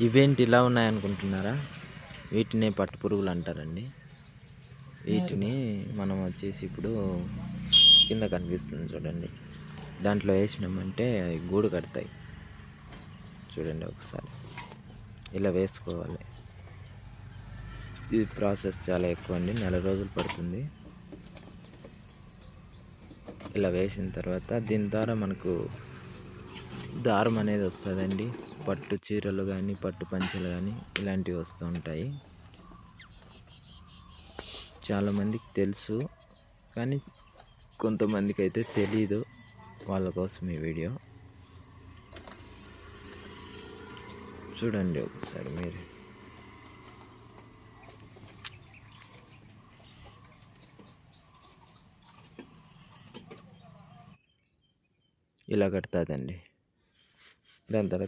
ఇవేంటి ఇలా ఉన్నాయనుకుంటున్నారా? వీటినే పట్టుపురుగులు అంటారండి. వీటిని మనం వచ్చేసి ఇప్పుడు కింద కనిపిస్తుంది చూడండి, దాంట్లో వేసినామంటే అవి గూడు కడతాయి. చూడండి ఒకసారి, ఇలా వేసుకోవాలి. ఇది ప్రాసెస్ చాలా ఎక్కువ అండి, 4 రోజులు పడుతుంది. ఇలా వేసిన తర్వాత దీని ద్వారా మనకు దారం అనేది వస్తుందండి. పట్టు చీరలు కానీ, పట్టు పంచలు కానీ ఇలాంటివి వస్తూ ఉంటాయి. చాలామందికి తెలుసు, కానీ కొంతమందికి అయితే తెలీదు. వాళ్ళ కోసం ఈ వీడియో చూడండి ఒకసారి మీరు. ఇలా కడుతుందండి. దాని తర్వాత